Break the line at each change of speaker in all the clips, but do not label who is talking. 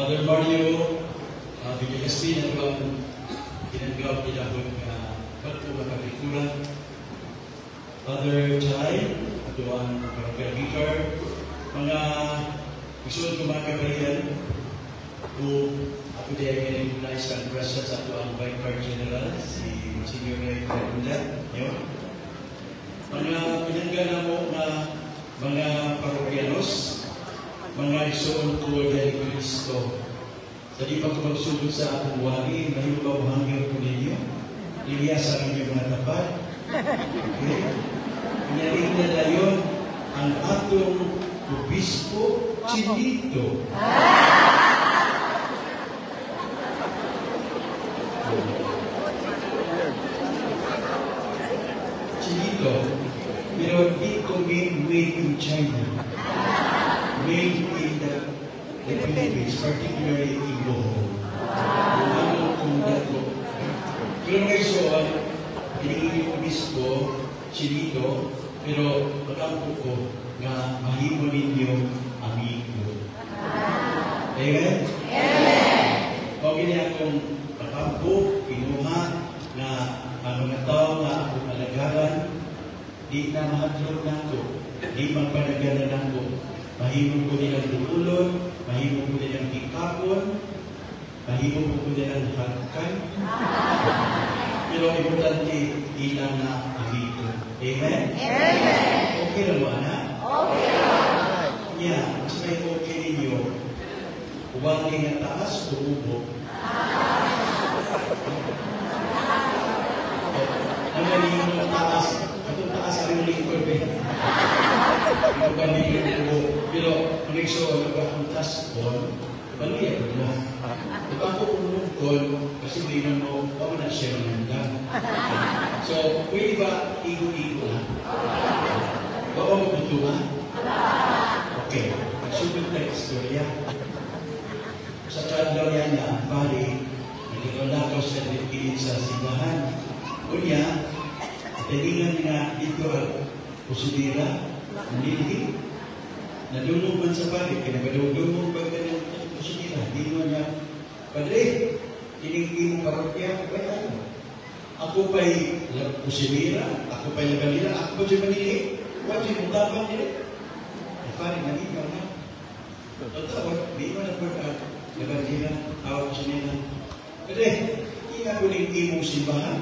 Father Mario, Biligasi na ito ang pinag-gawag nila kung ba't po makapikulan. Father Chay, ito ang parochial vicar, mga gusto ko mga kabalikan, kung ako di ay recognize ang presence ito ang Vicar General, si Senior Mayor Kunda, mga pinanggana mo na mga parokyanos, mga isuon ko dahil Kristo. Sa di pa ko magsugod sa akong wali, mahibaw hanggang ko ninyo, ilias sa inyong mga tapat. Okay? Pinaring na dayon ang atong obispo Chinito. Chinito, pero ito made in China. Made in the Philippines, particularly in Bohol. Ano kung dato. Pero ngayon so, pinigil yung obispo, Chinito, pero matampo ko na mahimo ninyo amigo. Amen? Amen! Kung gini akong matampo, pinuha na ang mga tao na akong alagaran, di na mahadlog na ako, di magpanagalan na ako. Mahimo ko nilang dululon, mahimo ko nilang ikapon, mahimo ko nilang hagkan. Pero importante, ilang na amigo. Amen? Amen! Okay na mo, anak? Okay na. Yeah, mas may okay ninyo. Huwag nga taas o ubok. Ang galing mo taas. Itong taas ang lingkod eh. Ito ba ninyo ubok? Pero, ang nagsuon, nagkakuntas ko, paluya ko na. Diba ako umungkol, kasi di na mo, ako na siya manandang. So, pwede ba igo-igo na? Baka mo butuhan? Okay, magsugod na istorya. Sa kadlaw yan na, pari, nagkakalakaw sa dikilid sa simbahan. Unya, talingan nga dito ang pusidira, nanilhi, nadulong man sa pari, kinagadulong ba ka ng pusidira? Di mo niya, Padre, tinigin mong parokya, kaya ako pa'y pusidira, ako pa'y lagalira, ako pa'y manili, wajib mong tapang nila. Pari, naging na. Totoo, di mo na pagkat, lagalira, awag ko siya nila. Padre, hindi ako naging mong simbahan.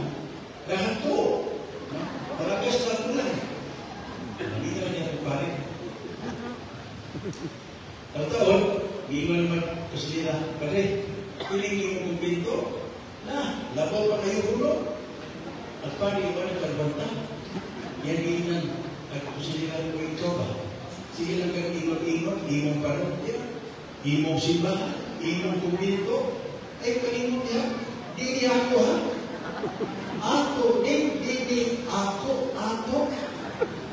Lahat to, paragas na ito lang. Hindi ka na niya pari. Totoo, di mo naman pusidira, Padre, piling yung kumpinto, na, labaw pa kayo hulo. At pari, iba na kalbanta. Yan inan, nagpusilira ko ikaw ba? Sige lang kang ingot-ingot, imong parokya, imong simbahan, imong kumpinto. Ay, palimot niya, di ako ha? Ako, di, ako.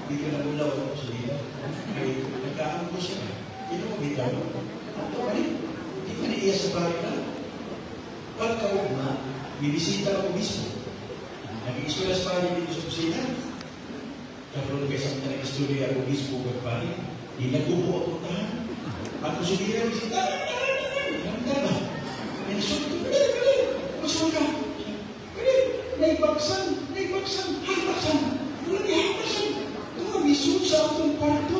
Di ka nagulaw ako pusilira. Ay, nagkaan ko siya. Ino mo bitaw? Ako, pari, di ka na iya sa pari na. Pagkaugma, bibisita ako mismo. Nag-iisulas pa rin dito sa kusina. Karoon kayo sa nag-istorya ako mismo kag pari. Di nag-upo ako tahan. Ako sumira, bisita. Handa ba? May nasunod ko, pwede. Masunod ka. Pwede. Naibaksan. Hay, baksan. Wala niya, baksan. Ito nga, misod sa atong kwarto.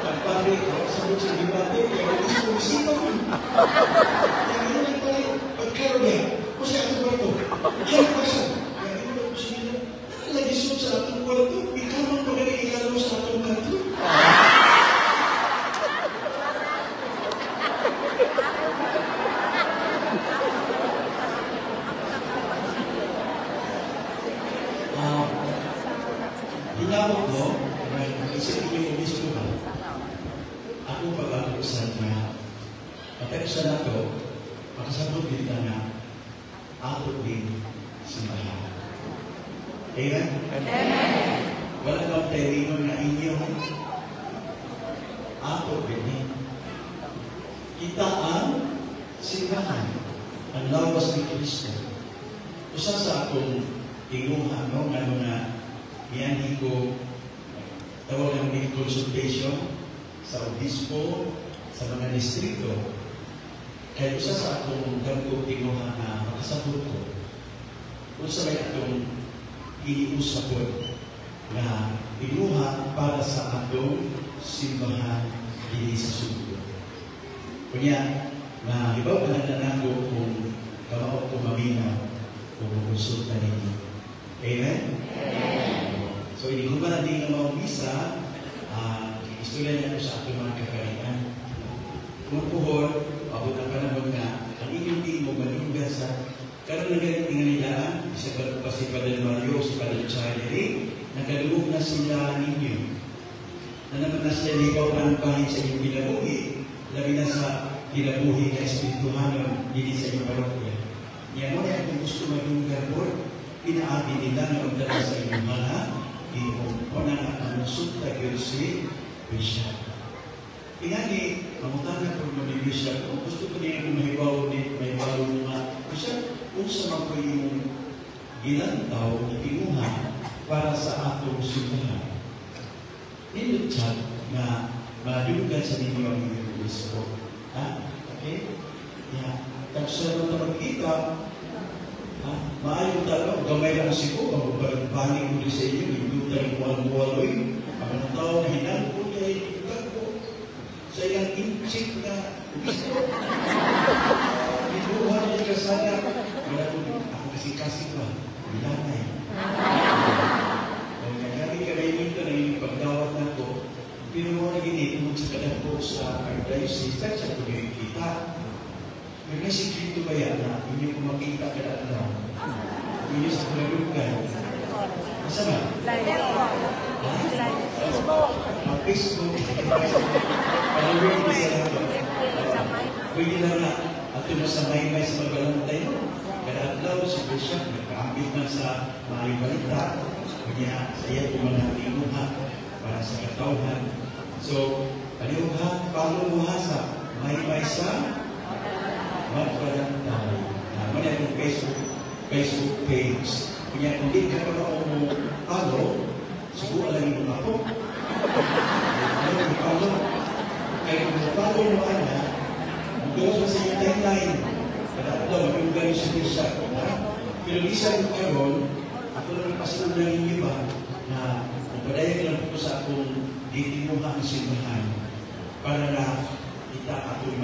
Pagpari, sabot sa dibate, kaya gusto ko isipag mo. Kaya yun ang pala, pagkaroon niya, o siya atong kwarto. Hay, baksan. Kaya yun ang gusto nila, nagisod sa atong kwarto, ikamang pagkakikalo sa atong kwarto. Hinabot mo, isip niyo yung gusto mo, ako pag-alusan na, pag-alusan na ito, makasabot din na ako din simbahan. Amen? Amen! Wala kang terino na inyo, ako din. Kita ang simbahan, ang lawas ni Kristo. usa sa akong tinguha, no, nga mga iyan ko tawag ng mga consultation sa obispo, sa mga distrito. Kaya usa sa akong dagko tinguha na makasabot ko, usa may atong iniusap ko na tinguha para sa atong simbahan dili sa Subo. Kunya, na ibaw ka na ko kung kamao ko maminaw kung konsulta ninyo. Amen? So, hindi ko ba natin na maumisa, istorya niya ko sa aking mga kakalian. Kung puhol, abot ang panahon na, ang inyong team mo, malugan sa karoon na ganit tinganilaan, isa pa si Padre Mario, si Padre Charlie, nagkalugog na sila ninyo. Na naman na sila ligaw ang bahin sa inyong binabuhi, labi na sa binabuhi na Espirituhanon, hindi sa inyong parokya. Yan mo na kung gusto maglugar po, pinaatin nila na magdala sa inyong mga o na ang sulta yun si Bishop. Ingani, mamutana po mga Bishop, kung gusto ko niya kung mahibaw mga Bishop, kung sa mga po yung gilantaw, itinguhan para sa atong simbahan. Nilutsak na madugan sa ninyo ang inyong gusto. Ha? Okay? Yeah. Tapos na magkita, maayong talaga, gamay lang si ko, magbaling mo sa inyo, hindi tayo buwal-buwaloy, ang tao na hinang po niya, itigag po, sa ilang inchik na gusto. Ibuhan niya kasana, wala po, ako kasi pa, bilanay. O kaya dito na yung pagdawat na ko, pero mo na ginitong sa kadako sa archdiocese, sa ko yung kita. Pero si Cristo ba yan na hindi ko makita kada araw? Hindi sa kulalugan. Masa ba? Facebook. Palawin ko sa lahat. Pwede na na at sa may sa magbalantay. Kada araw si Bishop nagkaambit man sa mga balita. Kanya sa iya kumanatimuha para sa katauhan. So, paliwha, paluha sa may sa magbalantay. Naman yung Facebook page. Kanya kung di ka pa mo follow, siguro alam mo ako. Alam mo follow. Kaya kung follow mo ana, mag-go sa iyo timeline. Kada daw, mag-go sa siya. Pero isa yung karon, ako lang pasunod na yung iba na magpadaya ka lang po sa akong ditimuha ang simbahan para na kita ako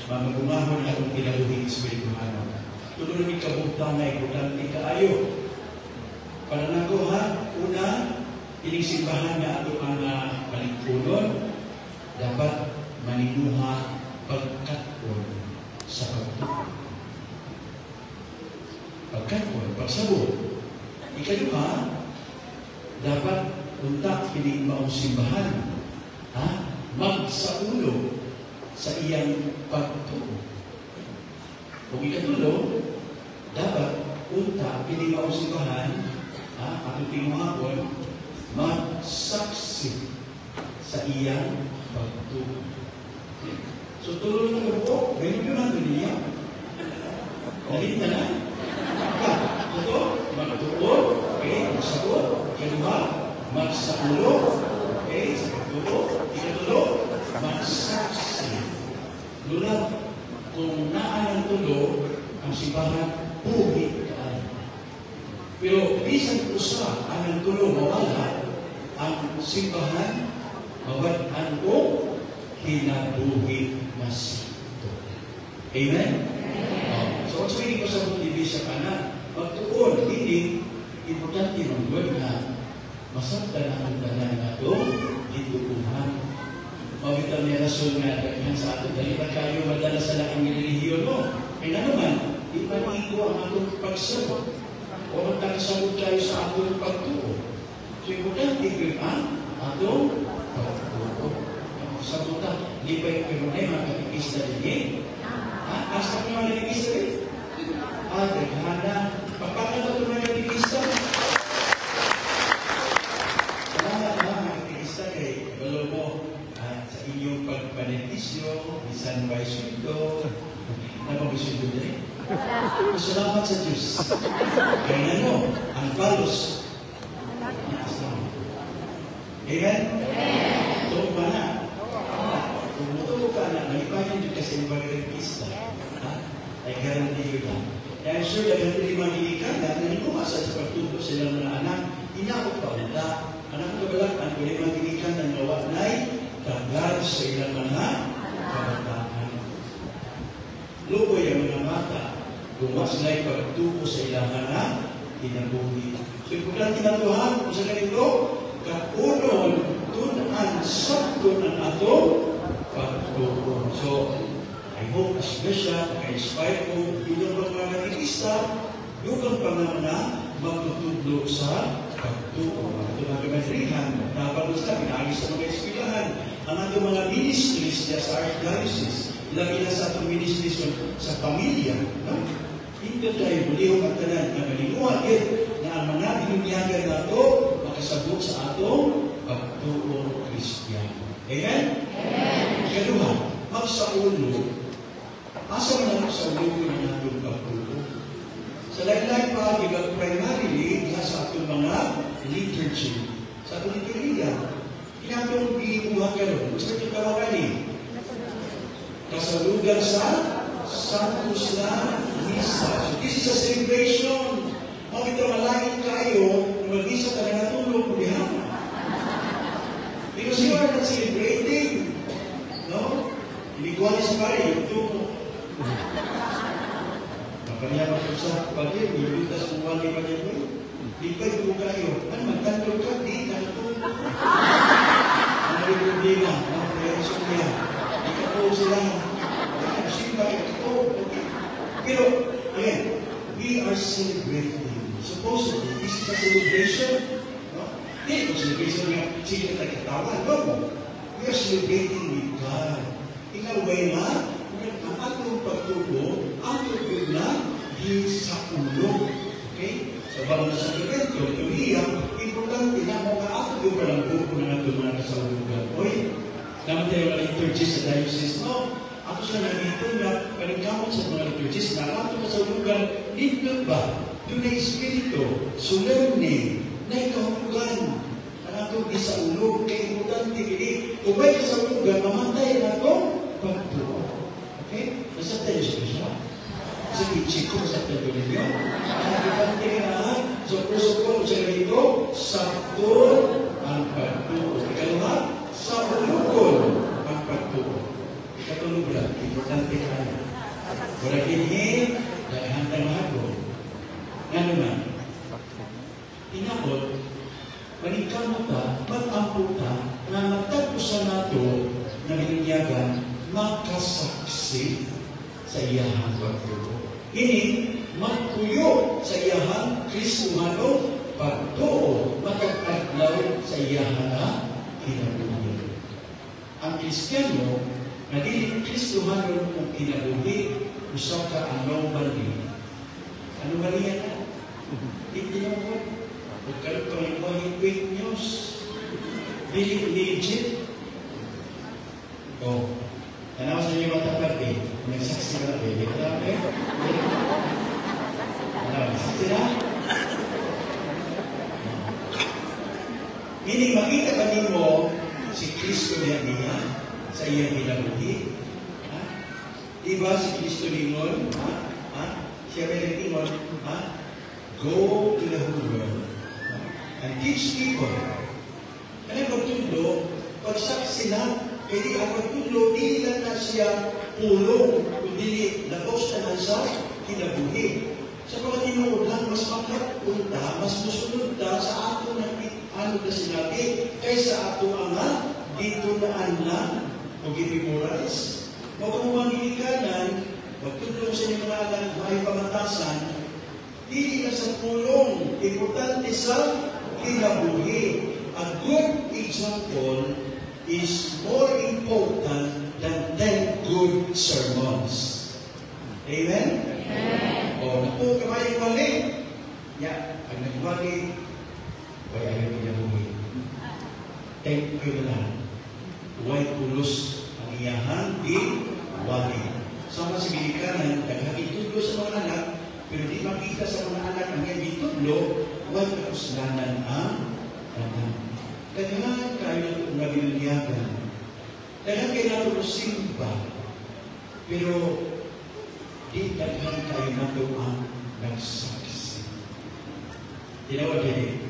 magumahon na akong kinaluhin Espirituhanon. Tulungan ni kabuktang na importante kaayo. Para na ko ha, una, ining simbahan na ato ang palingkunon, dapat manimuha pagkaton sa pagtuon. Pagkaton, pagsabot. Ikaduha, dapat unta piling maong simbahan, magsaulo sa iyang pagtuon. Kung ikatulo, dapat unta piling maong simbahan, atong tinguhapon, magsaksi sa iyang pagtuon. So, tuloy na po, ganyan yun natin niya. Nalit na na. Ito, magtuon, okay, magsagot, ikaduha, magsaulo, okay, sa pagtuon, ikatulo, magsaksi. Lulat, kung naan ang tulo, ang simbahan, buhi ka. Pero bisan usa ang tulo mawala, ang simbahan, mawala o kinabuhi na sito. Amen? So, what's meaning ko sa TV sa kanan? Magtuon, hindi, importante ng word na masakta na ang tanan na ito, itutuhan. Mabital niya rason nga daghan sa ato, dahil ba kayo madala sa laking relihiyon mo? Kaya naman, ipanigo ang atong pagsabot o magkakasabot kayo sa atong pagtuon. So, importante yun ang atong pagtuon. Sabutan, di ba yung pirunay mga katikista din? Asa ko mga katikista din? Daghana. Pagpakala ito mga katikista? Salamat na mga katikista kay balo mo sa inyong pagpanetisyo, isan ba isundo? Napag-isundo din? Salamat sa Diyos. Kaya ano, ang balos. Amen? Ito ba na? Kung matuto ka na, nalipahin nyo kasi yung pag-repista. Ay guarantee yun lang. Kaya I'm sure na ganito yung magiging na nanimumasa sa pagtuto silang mga anak, inakot pa nila. Anak ko kabalaktan, kung yung magiging ng nawa na'y tagal sa ilang mga kabataan. Lukoy ang mga mata, kung sila'y pagtuto sa ilang mga kinabuhi. So, importante na ito ha, kung sa ganito, kaunong tunan sakto ng ato pagtuto. So, I hope as Bishop, ka-inspire ko, yung mga nanikista, yung mga na magtutudlo sa pagtuto. Ito mga kamadrihan, napagod sa pinagis sa mga eskwelahan, ang ating mga ministries niya sa Archdiocese, ilagay na sa atong ministries sa pamilya, no? Hindi tayo bulihong at tanan na malinguhan na ang mga binunyagan na ito makasabot sa atong pagtuto Kristiyano. Amen? Amen. Kaluha, magsaulo, asa man sa ulo ng atong pagtuto. Sa lain-lain pa, primarily, sa atong mga liturgy. Sa atong liturgia, kinatong giuha karon. Gusto ito kawagan eh. Kasalugan sa Santos na Misa. So this is a celebration. Makita malangit kayo, mag-isa ka na natulog, kulihan. Because you are not celebrating. No? Iniguan sa pare, yung tumo. Makaniya pa sa pagkain, ilutas kung wali pa niya po. Lipay ko kayo. Ano, magtantol ka? Di, tanto. Ano yung problema? Ano yung niya? Di ka po sila. Simba, ito. Pero, again, we are celebrating. Supposedly, this is a celebration. No? Hindi ito celebration nga, sige na nagkatawa. No. We are celebrating with God. Ikaw, Wema, ang atong pagtubo, atong yun na, di sa ulo. Okay? So, bago na sa evento, ito hiya, importante na mga atong yung palang buko na atong mga kasalugan. Oy, naman tayo mga liturgy sa diocese, no? Ako sa nagito na panagkamot sa mga liturgies na atong kasalugan, nindot ba? Doon na espiritu, solemne, na ikahugan. Ang atong isaulog, kay importante, kung may kasalugan, mamatay na itong pagtubo. Okay? Nasa tayo siya. Sa kitchen ko, nasa tayo ninyo. Nakikante na, so first of all, siya rito, sakto ang pagtubo. Ikalawa, sa ulukol ang pagtubo. Ikatulog lang, importante ka na. Wala kinhin, dahihantang mahago. Nga naman, inakot, manikamo ka, mag-ampo ka, na magtapusan nato na binunyagan, makasaksi sa iyahang pagtuo. Ini, magpuyo sa iyahang Kristuhano pagtuo, makakadlaw sa iyahang kinabuhi. Ang Kristiyano, na dili Kristuhano ang kinabuhi, usa ka anomaly. Anomaly yan na? Hindi naman. Magkaroon pa yung mga fake news. Dili legit. Oh. Tanaw sa inyo mga tapat eh. Nagsaksi na eh. Dito na eh. Nagsaksi na. Hindi makita ka mo si Kristo niya sa iyang kinabuhi. Diba si Kristo ningon? Siya may nagtingon? Go to the whole world and teach people. Ano yung pagtundo? Pagsaksi na, kaya ang pagtundo, di lang na siya pulong, kundi labos na sa kinabuhi. Sa pagkatinuod lang, mas makapunta, mas musunod na sa ato na ano na sinabi, kaysa ato ang dito na lang, o gipimorals. Magkamumang hinikanan, magtulong sa inyo mga alam, may pamatasan, hindi na sa pulong, importante sa kinabuhi. A good example is more important than 10 good sermons. Amen? Amen. O, naku, kamayang mali. Pag nagmali, wala ayaw kinabuhi. Thank you na lang. Huwag pulos ang iyahan di wali. Sama sa bilikanan, naghagitulo sa mga anak, makita sa mga anak ang ngay bitudlo, huwag kapuslanan ang tanan. Daghan kayo nga binunyagan. Daghan kayo nato simba. Pero di daghan kayo nato ang nagsaksi. Tinawag din.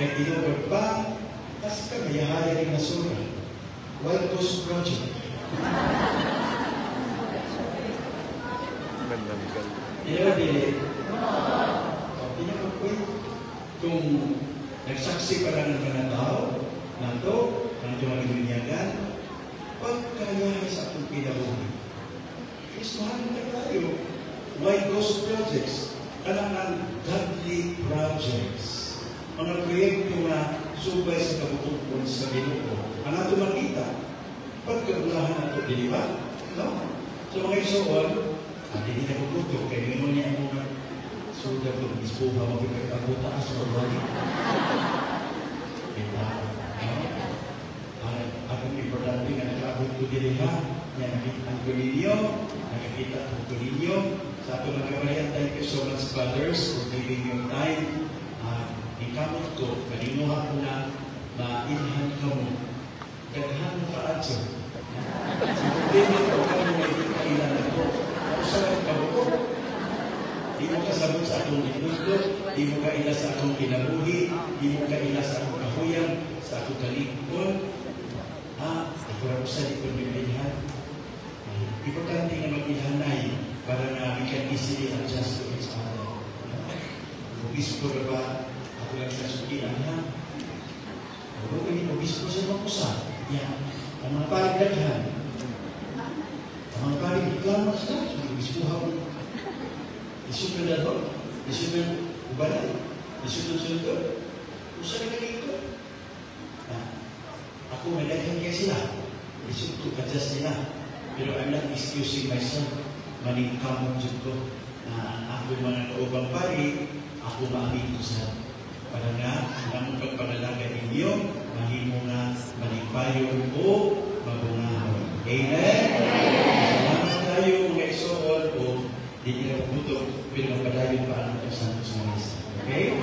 Kaya tinawag pa, as kamayahaya rin na sura. White Ghost Project. Tinawag din. Tinawag po kung nagsaksi pa lang ng mga tao, nato, ang tumang binunyagan, pagkaya sa atong pinabuhi. Kristuhan na tayo. White Ghost Projects, kanang godly projects. Mga proyekto na subay sa kabutungkol sa Ginoo. Ang ato makita, pagkabulahan nato, di ba? No? So mga isuon, hindi na kukutok, kaya ngayon niya mga sudah ko, ispuha magpipagkabuta sa orwani. Diba? Ang importante nga nakaabot ko din ha, yan nakita ko ninyo, nakikita ko ninyo. Sa ato mga kabayan, thank you so much, brothers, for giving your time. Ikamot ko, manimuha ko na mailhan ka mo. Daghan mo ka atso. Hindi mo ko ka mo kailangan ko. Usalan ka mo ko. Di mo ka sabot sa akong inusto, di mo ka ila sa akong kinabuhi, di mo ka ila sa akong kahuyan, sa akong kalikon. Ako rin po sa likod ng bilhan. Importante na mag-ilhanay para na we can easily adjust to each other. Obispo na ba? Ako lang sa sukian ha? Obispo sa mga pusa. Yan. Ang mga paligdaghan. Ang mga paligdaghan sa obispo ha? Isunod na doon. Isunod ubalay. Isunod-sunod. Usa na ganito. Ako may daghan kaya sila. Isunod to adjust nila. Pero I'm not excusing myself. Maningkamot dyan ko. Ako mga kaubang pari, ako maamin ko sa para nga, ang pagpanalagay ninyo, mahimo nga manipayon o mabungahon. Amen? Salamat tayo mga isuon o hindi nila puto, pero mapadayon pa ang Santos Maris. Okay?